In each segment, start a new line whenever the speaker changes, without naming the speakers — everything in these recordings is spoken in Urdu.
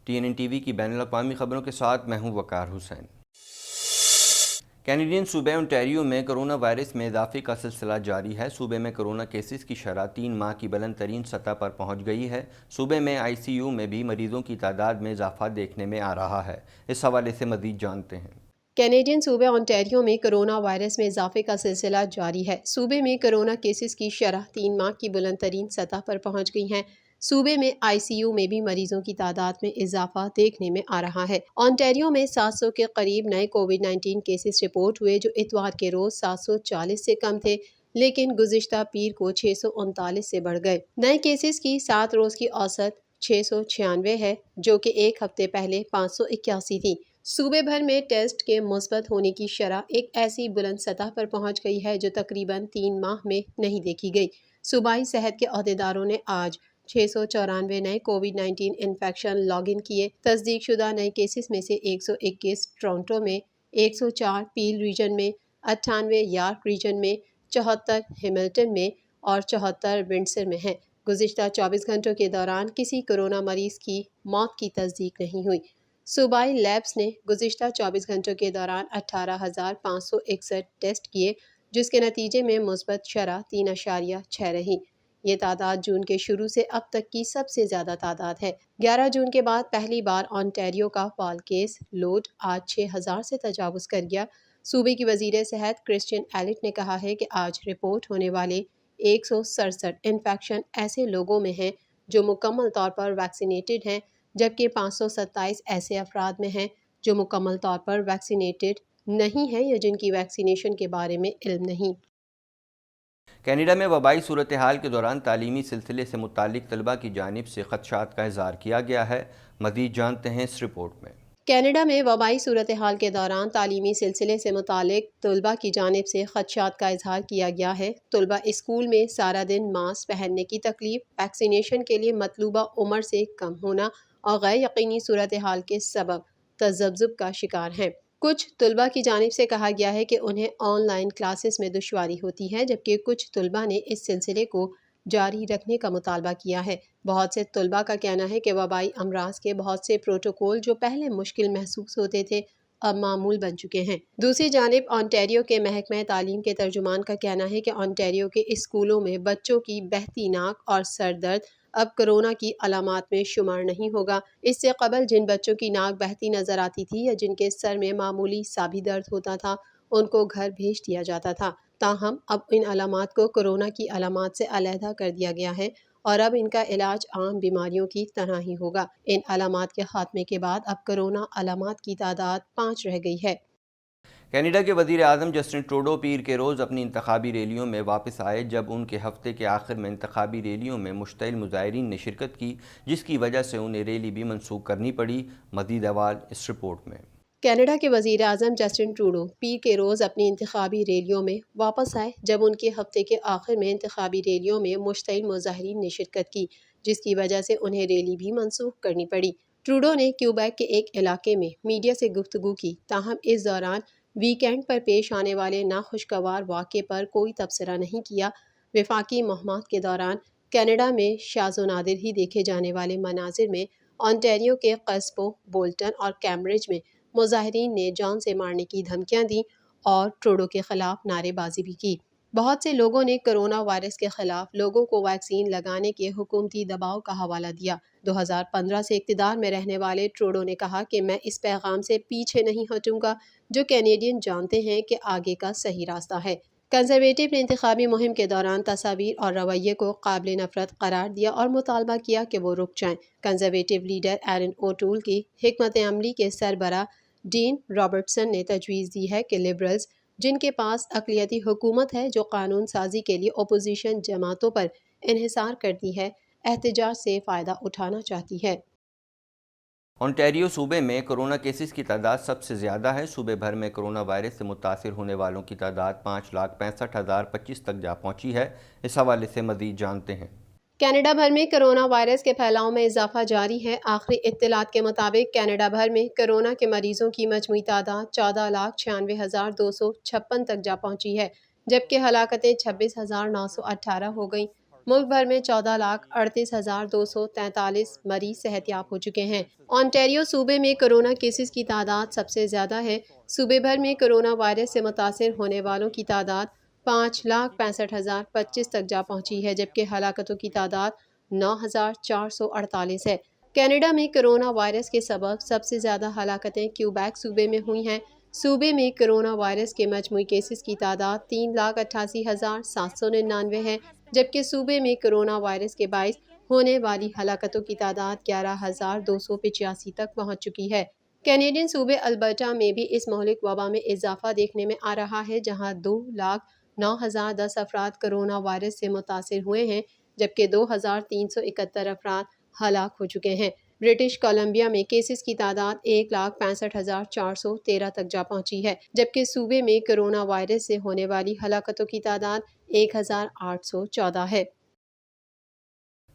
TNN-TV کی بین الاقوامی خبروں کے ساتھ میں ہوں وقار حسین۔ کینیڈین صوبہ انٹیریو میں کرونا وائرس میں اضافے کا سلسلہ جاری ہے۔ صوبے میں کرونا کیسز کی شرح 3 ماہ کی بلند ترین سطح پر پہنچ گئی ہے۔ صوبے میں ICU میں بھی مریضوں کی تعداد میں اضافہ دیکھنے میں آ رہا ہے۔ اس حوالے سے مزید جانتے ہیں۔
کینیڈین صوبہ انٹیریو میں کرونا وائرس میں اضافے کا سلسلہ جاری ہے۔ صوبے میں کرونا کیسز کی شرح 3 ماہ کی بلند ترین سطح پر پہنچ گئی ہے۔ صوبے میں ICU میں بھی مریضوں کی تعداد میں اضافہ دیکھنے میں آ رہا ہے۔ انٹیریو میں 700 کے قریب نئے کووڈ-19 کیسز رپورٹ ہوئے جو اتوار کے روز 740 سے کم تھے، لیکن گزشتہ پیر کو 639 سے بڑھ گئے۔ نئے کیسز کی 7 روز کی اوسط 696 ہے، جو کہ ایک ہفتے پہلے 581 تھی۔ صوبے بھر میں ٹیسٹ کے مثبت ہونے کی شرح ایک ایسی بلند سطح پر پہنچ گئی ہے جو تقریباً 3 ماہ میں نہیں دیکھی گئی۔ صوبائی صحت کے عہدیداروں نے آج 694 نئے کووڈ-19 انفیکشن لاگ ان کیے۔ تصدیق شدہ نئے کیسز میں سے 121 ٹورنٹو میں، 104 پیل ریجن میں، 98 یارک ریجن میں، 74 ہیملٹن میں اور 74 ونڈسر میں ہیں۔ گزشتہ 24 گھنٹوں کے دوران کسی کورونا مریض کی موت کی تصدیق نہیں ہوئی۔ صوبائی لیبس نے گزشتہ 24 گھنٹوں کے دوران 18,561 ٹیسٹ کیے، جس کے نتیجے میں مثبت شرح 3.6 رہی۔ یہ تعداد جون کے شروع سے اب تک کی سب سے زیادہ تعداد ہے۔ 11 جون کے بعد پہلی بار انٹیریو کا فال کیس لوڈ آج 6,000 سے تجاوز کر گیا۔ صوبے کی وزیر صحت کرسٹین ایلٹ نے کہا ہے کہ آج رپورٹ ہونے والے 167 انفیکشن ایسے لوگوں میں ہیں جو مکمل طور پر ویکسینیٹڈ ہیں، جبکہ 527 ایسے افراد میں ہیں جو مکمل طور پر ویکسینیٹڈ نہیں ہیں یا جن کی ویکسینیشن کے بارے میں علم نہیں۔
کینیڈا میں وبائی صورتحال کے دوران تعلیمی سلسلے سے متعلق طلباء کی جانب سے خدشات کا اظہار کیا گیا ہے۔ مزید جانتے ہیں اس رپورٹ میں۔
کینیڈا میں وبائی صورتحال کے دوران تعلیمی سلسلے سے متعلق طلباء کی جانب سے خدشات کا اظہار کیا گیا ہے۔ طلباء اسکول میں سارا دن ماسک پہننے کی تکلیف، ویکسینیشن کے لیے مطلوبہ عمر سے کم ہونا اور غیر یقینی صورتحال کے سبب تذبذب کا شکار ہیں۔ کچھ طلباء کی جانب سے کہا گیا ہے کہ انہیں آن لائن کلاسز میں دشواری ہوتی ہے، جبکہ کچھ طلباء نے اس سلسلے کو جاری رکھنے کا مطالبہ کیا ہے۔ بہت سے طلباء کا کہنا ہے کہ وبائی امراض کے بہت سے پروٹوکول جو پہلے مشکل محسوس ہوتے تھے اب معمول بن چکے ہیں۔ دوسری جانب انٹیریو کے محکمہ تعلیم کے ترجمان کا کہنا ہے کہ انٹیریو کے اسکولوں میں بچوں کی بہتی ناک اور سر درد اب کرونا کی علامات میں شمار نہیں ہوگا۔ اس سے قبل جن بچوں کی ناک بہتی نظر آتی تھی یا جن کے سر میں معمولی سا بھی درد ہوتا تھا ان کو گھر بھیج دیا جاتا تھا، تاہم اب ان علامات کو کورونا کی علامات سے علیحدہ کر دیا گیا ہے اور اب ان کا علاج عام بیماریوں کی طرح ہی ہوگا۔ ان علامات کے خاتمے کے بعد اب کورونا علامات کی تعداد 5 رہ گئی ہے۔
کینیڈا کے وزیر اعظم جسٹن ٹروڈو پیر کے روز اپنی انتخابی ریلیوں میں واپس آئے جب ان کے ہفتے کے آخر میں انتخابی ریلیوں میں مشتعل مظاہرین نے شرکت کی، جس کی وجہ سے انہیں ریلی بھی منسوخ کرنی پڑی۔ مزید احوال اس رپورٹ میں۔
کینیڈا کے وزیر اعظم جسٹن ٹروڈو پیر کے روز اپنی انتخابی ریلیوں میں واپس آئے جب ان کے ہفتے کے آخر میں انتخابی ریلیوں میں مشتعل مظاہرین نے شرکت کی، جس کی وجہ سے انہیں ریلی بھی منسوخ کرنی پڑی۔ ٹروڈو نے کیوبیک کے ایک علاقے میں میڈیا سے گفتگو کی، تاہم اس دوران ویکینڈ پر پیش آنے والے ناخوشگوار واقعے پر کوئی تبصرہ نہیں کیا۔ وفاقی مہمات کے دوران کینیڈا میں شاذ و نادر ہی دیکھے جانے والے مناظر میں انٹیریو کے قصبوں بولٹن اور کیمبرج میں مظاہرین نے جان سے مارنے کی دھمکیاں دیں اور ٹروڈو کے خلاف نعرے بازی بھی کی۔ بہت سے لوگوں نے کرونا وائرس کے خلاف لوگوں کو ویکسین لگانے کے حکومتی دباؤ کا حوالہ دیا۔ 2015 سے اقتدار میں رہنے والے ٹروڈو نے کہا کہ میں اس پیغام سے پیچھے نہیں ہٹوں گا جو کینیڈین جانتے ہیں کہ آگے کا صحیح راستہ ہے۔ کنزرویٹو نے انتخابی مہم کے دوران تصاویر اور رویے کو قابل نفرت قرار دیا اور مطالبہ کیا کہ وہ رک جائیں۔ کنزرویٹو لیڈر ایرن اوٹول کی حکمت عملی کے سربراہ ڈین رابرٹسن نے تجویز دی ہے کہ لبرلز، جن کے پاس اقلیتی حکومت ہے جو قانون سازی کے لیے اپوزیشن جماعتوں پر انحصار کرتی ہے، احتجاج سے فائدہ اٹھانا چاہتی ہے۔
انٹیریو صوبے میں کرونا کیسز کی تعداد سب سے زیادہ ہے۔ صوبے بھر میں کرونا وائرس سے متاثر ہونے والوں کی تعداد 5,65,025 تک جا پہنچی ہے۔ اس حوالے سے مزید جانتے ہیں۔
کینیڈا بھر میں کرونا وائرس کے پھیلاؤ میں اضافہ جاری ہے۔ آخری اطلاعات کے مطابق کینیڈا بھر میں کرونا کے مریضوں کی مجموعی تعداد 14,96,256 تک جا پہنچی ہے، جبکہ ہلاکتیں 26,918 ہو گئیں۔ ملک بھر میں 14,38,243 مریض صحت یاب ہو چکے ہیں۔ آنٹیریو صوبے میں کرونا کیسز کی تعداد سب سے زیادہ ہے۔ صوبے بھر میں کرونا وائرس سے متاثر ہونے والوں کی تعداد 5,65,025 تک جا پہنچی ہے، جبکہ ہلاکتوں کی تعداد 9,448 ہے۔ کینیڈا میں کرونا وائرس کے سبب سب سے زیادہ ہلاکتیں کیوبیک صوبے میں ہوئی ہیں۔ صوبے میں کرونا وائرس کے مجموعی کیسز کی تعداد 3,88,799 ہے، جبکہ صوبے میں کرونا وائرس کے باعث ہونے والی ہلاکتوں کی تعداد 11,285 تک پہنچ چکی ہے۔ کینیڈین صوبے البرٹا میں بھی اس مہلک وبا میں اضافہ دیکھنے میں آ رہا ہے، جہاں 2,09,010 افراد کرونا وائرس سے متاثر ہوئے ہیں، جبکہ 2,371 افراد ہلاک ہو چکے ہیں۔ برٹش کولمبیا میں کیسز کی تعداد 1,65,413 تک جا پہنچی ہے، جبکہ صوبے میں کرونا وائرس سے ہونے والی ہلاکتوں کی تعداد 1,814 ہے۔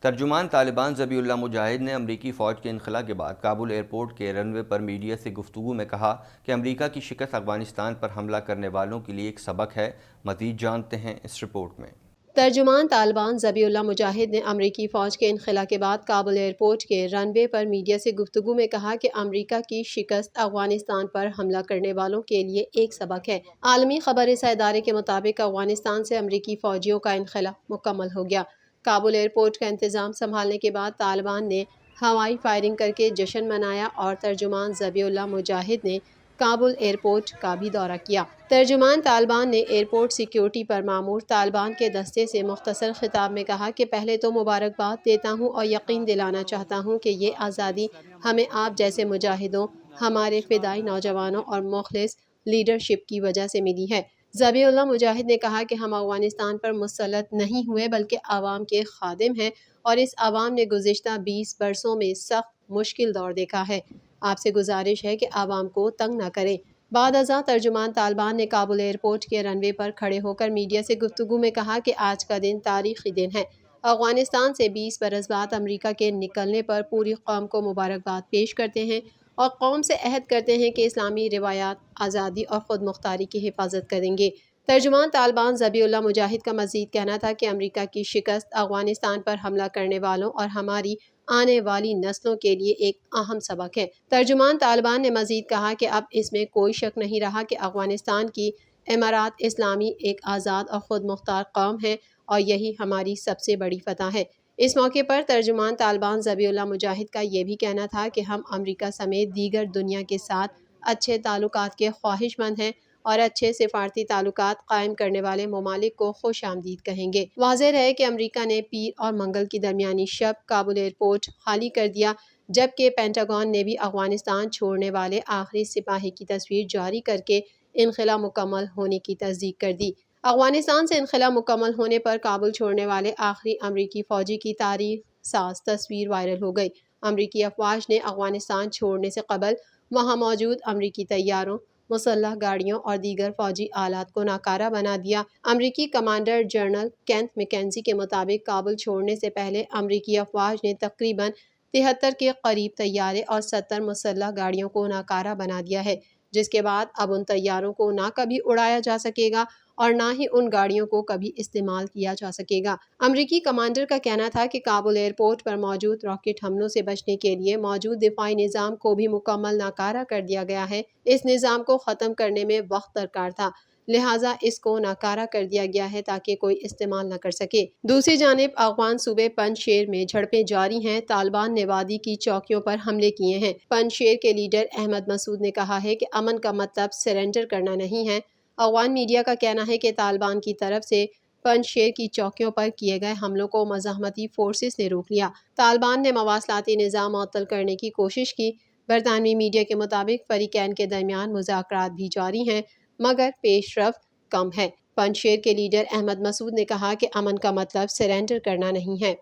ترجمان طالبان ذبیح اللہ مجاہد نے امریکی فوج کے انخلا کے بعد کابل ایئرپورٹ کے رن وے پر میڈیا سے گفتگو میں کہا کہ امریکہ کی شکست افغانستان پر حملہ کرنے والوں کے لیے ایک سبق ہے۔ مزید جانتے ہیں اس رپورٹ میں۔
ترجمان طالبان ذبیح اللہ مجاہد نے امریکی فوج کے انخلا کے بعد کابل ایئرپورٹ کے رن وے پر میڈیا سے گفتگو میں کہا کہ امریکہ کی شکست افغانستان پر حملہ کرنے والوں کے لیے ایک سبق ہے۔ عالمی خبر رساں ادارے کے مطابق افغانستان سے امریکی فوجیوں کا انخلا مکمل ہو گیا۔ کابل ایئرپورٹ کا انتظام سنبھالنے کے بعد طالبان نے ہوائی فائرنگ کر کے جشن منایا اور ترجمان ذبیح اللہ مجاہد نے کابل ایئرپورٹ کا بھی دورہ کیا۔ ترجمان طالبان نے ایئرپورٹ سیکیورٹی پر مامور طالبان کے دستے سے مختصر خطاب میں کہا کہ پہلے تو مبارکباد دیتا ہوں اور یقین دلانا چاہتا ہوں کہ یہ آزادی ہمیں آپ جیسے مجاہدوں، ہمارے فدائی نوجوانوں اور مخلص لیڈرشپ کی وجہ سے ملی ہے۔ ذبیح اللہ مجاہد نے کہا کہ ہم افغانستان پر مسلط نہیں ہوئے بلکہ عوام کے خادم ہیں اور اس عوام نے گزشتہ 20 برسوں میں سخت مشکل دور دیکھا ہے۔ آپ سے گزارش ہے کہ عوام کو تنگ نہ کریں۔ بعد ازاں ترجمان طالبان نے کابل ایئرپورٹ کے رن وے پر کھڑے ہو کر میڈیا سے گفتگو میں کہا کہ آج کا دن تاریخی دن ہے۔ افغانستان سے 20 برس بعد امریکہ کے نکلنے پر پوری قوم کو مبارکباد پیش کرتے ہیں اور قوم سے عہد کرتے ہیں کہ اسلامی روایات، آزادی اور خود مختاری کی حفاظت کریں گے۔ ترجمان طالبان ذبیح اللہ مجاہد کا مزید کہنا تھا کہ امریکہ کی شکست افغانستان پر حملہ کرنے والوں اور ہماری آنے والی نسلوں کے لیے ایک اہم سبق ہے۔ ترجمان طالبان نے مزید کہا کہ اب اس میں کوئی شک نہیں رہا کہ افغانستان کی امارات اسلامی ایک آزاد اور خود مختار قوم ہے اور یہی ہماری سب سے بڑی فتح ہے۔ اس موقع پر ترجمان طالبان ذبیح اللہ مجاہد کا یہ بھی کہنا تھا کہ ہم امریکہ سمیت دیگر دنیا کے ساتھ اچھے تعلقات کے خواہش مند ہیں اور اچھے سفارتی تعلقات قائم کرنے والے ممالک کو خوش آمدید کہیں گے۔ واضح رہے کہ امریکہ نے پیر اور منگل کی درمیانی شب کابل ایئرپورٹ خالی کر دیا، جبکہ پینٹاگون نے بھی افغانستان چھوڑنے والے آخری سپاہی کی تصویر جاری کر کے انخلا مکمل ہونے کی تصدیق کر دی۔ افغانستان سے انخلا مکمل ہونے پر کابل چھوڑنے والے آخری امریکی فوجی کی تاریخ ساز تصویر وائرل ہو گئی۔ امریکی افواج نے افغانستان چھوڑنے سے قبل وہاں موجود امریکی طیاروں، مسلح گاڑیوں اور دیگر فوجی آلات کو ناکارہ بنا دیا۔ امریکی کمانڈر جنرل کینتھ میکنزی کے مطابق کابل چھوڑنے سے پہلے امریکی افواج نے تقریباً 73 کے قریب طیارے اور 70 مسلح گاڑیوں کو ناکارہ بنا دیا ہے، جس کے بعد اب ان طیاروں کو نہ کبھی اڑایا جا سکے گا اور نہ ہی ان گاڑیوں کو کبھی استعمال کیا جا سکے گا۔ امریکی کمانڈر کا کہنا تھا کہ کابل ایئرپورٹ پر موجود راکٹ حملوں سے بچنے کے لیے موجود دفاعی نظام کو بھی مکمل ناکارہ کر دیا گیا ہے۔ اس نظام کو ختم کرنے میں وقت درکار تھا، لہٰذا اس کو ناکارہ کر دیا گیا ہے تاکہ کوئی استعمال نہ کر سکے۔ دوسری جانب افغان صوبے پنج شیر میں جھڑپیں جاری ہیں۔ طالبان نے وادی کی چوکیوں پر حملے کیے ہیں۔ پنج شیر کے لیڈر احمد مسعود نے کہا ہے کہ امن کا مطلب سرنڈر کرنا نہیں ہے۔ افغان میڈیا کا کہنا ہے کہ طالبان کی طرف سے پنج شیر کی چوکیوں پر کیے گئے حملوں کو مزاحمتی فورسز نے روک لیا۔ طالبان نے مواصلاتی نظام معطل کرنے کی کوشش کی۔ برطانوی میڈیا کے مطابق فریقین کے درمیان مذاکرات بھی جاری ہیں، مگر پیش رفت کم ہے۔ پنج شیر کے لیڈر احمد مسعود نے کہا کہ امن کا مطلب سرنڈر کرنا نہیں ہے۔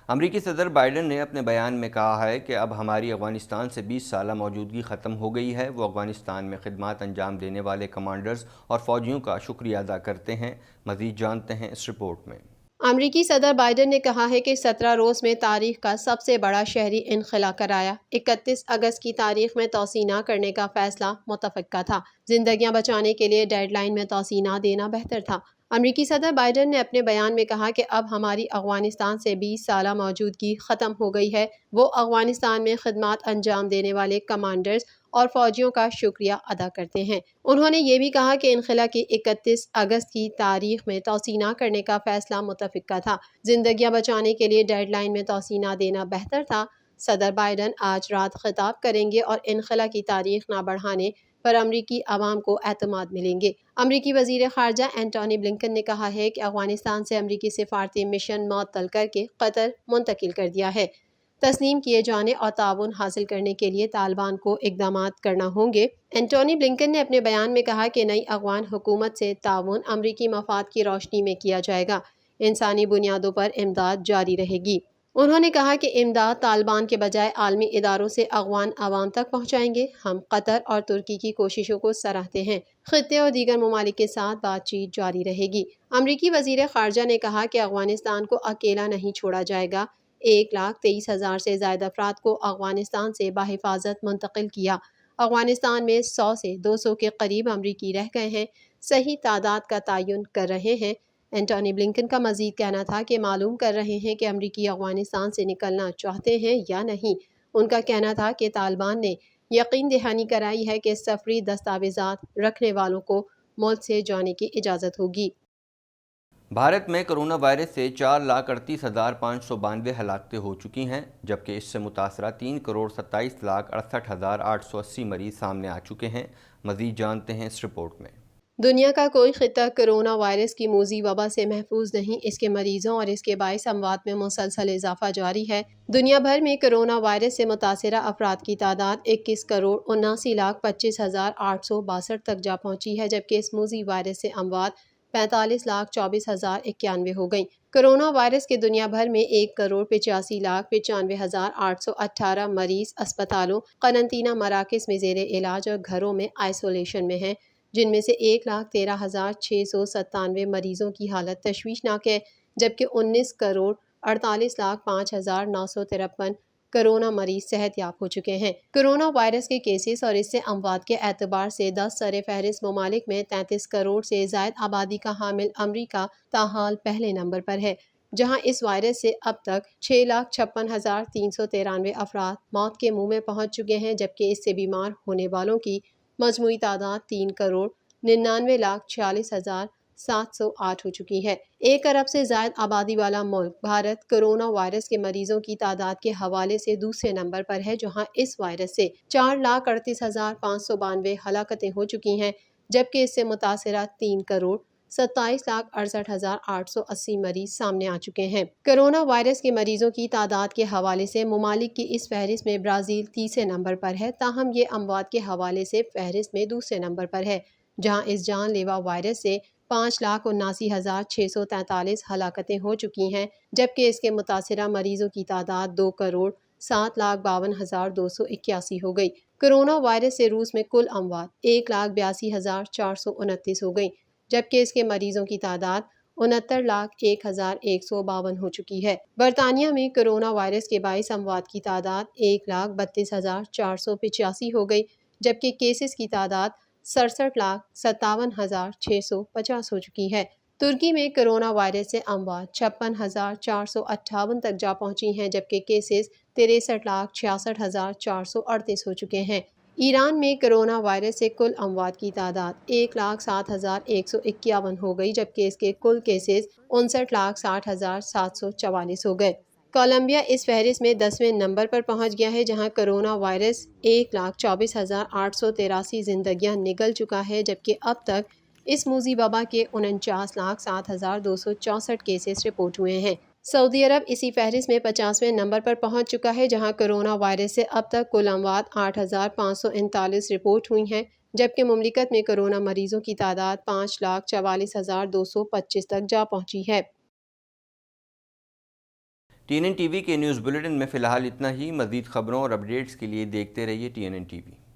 امریکی صدر بائیڈن نے اپنے بیان میں کہا ہے کہ اب ہماری افغانستان سے 20 سالہ موجودگی ختم ہو گئی ہے۔ وہ افغانستان میں خدمات انجام دینے والے کمانڈرز اور فوجیوں کا شکریہ ادا کرتے ہیں۔ مزید جانتے ہیں اس رپورٹ میں۔
امریکی صدر بائیڈن نے کہا ہے کہ 17 روز میں تاریخ کا سب سے بڑا شہری انخلا کرایا۔ 31 اگست کی تاریخ میں توسیع نہ کرنے کا فیصلہ متفقہ تھا۔ زندگیاں بچانے کے لیے ڈیڈ لائن میں توسیع نہ دینا بہتر تھا۔ امریکی صدر بائیڈن نے اپنے بیان میں کہا کہ اب ہماری افغانستان سے 20 سالہ موجودگی ختم ہو گئی ہے۔ وہ افغانستان میں خدمات انجام دینے والے کمانڈرز اور فوجیوں کا شکریہ ادا کرتے ہیں۔ انہوں نے یہ بھی کہا کہ انخلا کی 31 اگست کی تاریخ میں توسیع نہ کرنے کا فیصلہ متفقہ تھا۔ زندگیاں بچانے کے لیے ڈیڈ لائن میں توسیع نہ دینا بہتر تھا۔ صدر بائیڈن آج رات خطاب کریں گے اور انخلا کی تاریخ نہ بڑھانے پر امریکی عوام کو اعتماد ملیں گے۔ امریکی وزیر خارجہ اینٹونی بلنکن نے کہا ہے کہ افغانستان سے امریکی سفارتی مشن معطل کر کے قطر منتقل کر دیا ہے۔ تسلیم کیے جانے اور تعاون حاصل کرنے کے لیے طالبان کو اقدامات کرنا ہوں گے۔ اینٹونی بلنکن نے اپنے بیان میں کہا کہ نئی افغان حکومت سے تعاون امریکی مفاد کی روشنی میں کیا جائے گا۔ انسانی بنیادوں پر امداد جاری رہے گی۔ انہوں نے کہا کہ امداد طالبان کے بجائے عالمی اداروں سے افغان عوام تک پہنچائیں گے۔ ہم قطر اور ترکی کی کوششوں کو سراہتے ہیں۔ خطے اور دیگر ممالک کے ساتھ بات چیت جاری رہے گی۔ امریکی وزیر خارجہ نے کہا کہ افغانستان کو اکیلا نہیں چھوڑا جائے گا۔ 1,23,000 سے زائد افراد کو افغانستان سے بحفاظت منتقل کیا۔ افغانستان میں 100 سے 200 کے قریب امریکی رہ گئے ہیں۔ صحیح تعداد کا تعین کر رہے ہیں۔ اینٹونی بلنکن کا مزید کہنا تھا کہ معلوم کر رہے ہیں کہ امریکی افغانستان سے نکلنا چاہتے ہیں یا نہیں۔ ان کا کہنا تھا کہ طالبان نے یقین دہانی کرائی ہے کہ سفری دستاویزات رکھنے والوں کو ملک سے جانے کی اجازت ہوگی۔
بھارت میں کرونا وائرس سے 4,38,592 ہلاکتیں ہو چکی ہیں، جبکہ اس سے متاثرہ 3,27,68,880 مریض سامنے آ چکے ہیں۔ مزید جانتے ہیں اس رپورٹ میں۔
دنیا کا کوئی خطہ کرونا وائرس کی موذی وبا سے محفوظ نہیں۔ اس کے مریضوں اور اس کے باعث اموات میں مسلسل اضافہ جاری ہے۔ دنیا بھر میں کرونا وائرس سے متاثرہ افراد کی تعداد 21,79,25,862 تک جا پہنچی ہے، جبکہ اس موذی وائرس سے اموات 45,24,091 ہو گئیں۔ کرونا وائرس کے دنیا بھر میں 1,85,95,818 مریض اسپتالوں، قرنطینہ مراکز میں زیر علاج اور گھروں میں آئسولیشن میں ہیں، جن میں سے 1,13,697 مریضوں کی حالت تشویشناک ہے، جبکہ 19,48,05,953 کرونا مریض صحت یاب ہو چکے ہیں۔ کرونا وائرس کے کیسز اور اس سے اموات کے اعتبار سے 10 سر فہرست ممالک میں 33 کروڑ سے زائد آبادی کا حامل امریکہ تاحال پہلے نمبر پر ہے، جہاں اس وائرس سے اب تک 6,56,393 افراد موت کے منہ میں پہنچ چکے ہیں، جبکہ اس سے بیمار ہونے والوں کی مجموعی تعداد 3,99,46,708 ہو چکی ہے۔ 1 ارب سے زائد آبادی والا ملک بھارت کرونا وائرس کے مریضوں کی تعداد کے حوالے سے دوسرے نمبر پر ہے، جہاں اس وائرس سے 4,38,592 ہلاکتیں ہو چکی ہیں، جبکہ اس سے متاثرہ 3,27,68,880 مریض سامنے آ چکے ہیں۔ کرونا وائرس کے مریضوں کی تعداد کے حوالے سے ممالک کی اس فہرست میں برازیل تیسرے نمبر پر ہے، تاہم یہ اموات کے حوالے سے فہرست میں دوسرے نمبر پر ہے، جہاں اس جان لیوا وائرس سے 5,79,643 ہلاکتیں ہو چکی ہیں، جبکہ اس کے متاثرہ مریضوں کی تعداد 2,07,52,281 ہو گئی۔ کرونا وائرس سے روس میں کل اموات 1,82,429 ہو گئیں، جبکہ اس کے مریضوں کی تعداد 69,01,152 ہو چکی ہے۔ برطانیہ میں کرونا وائرس کے باعث اموات کی تعداد 1,32,485 ہو گئی، جبکہ کیسز کی تعداد 67,57,650 ہو چکی ہے۔ ترکی میں کرونا وائرس سے اموات 56,458 تک جا پہنچی ہیں، جبکہ کیسز 63,66,438 ہو چکے ہیں۔ ایران میں کرونا وائرس سے کل اموات کی تعداد 1,07,151 ہو گئی، جبکہ اس کے کل کیسز 59,60,744 ہو گئے۔ کولمبیا اس فہرست میں 10ویں نمبر پر پہنچ گیا ہے، جہاں کرونا وائرس 1,24,883 زندگیاں نگل چکا ہے، جبکہ اب تک اس موذی وبا کے 49,07,264 کیسز رپورٹ ہوئے ہیں۔ سعودی عرب اسی فہرست میں 50ویں نمبر پر پہنچ چکا ہے، جہاں کرونا وائرس سے اب تک کل اموات 8,539 رپورٹ ہوئی ہیں، جبکہ مملکت میں کرونا مریضوں کی تعداد 5,44,225 تک جا پہنچی ہے۔
TNN TV کے نیوز بلیٹن میں فی الحال اتنا ہی۔ مزید خبروں اور اپڈیٹس کے لیے دیکھتے رہیے TNN TV۔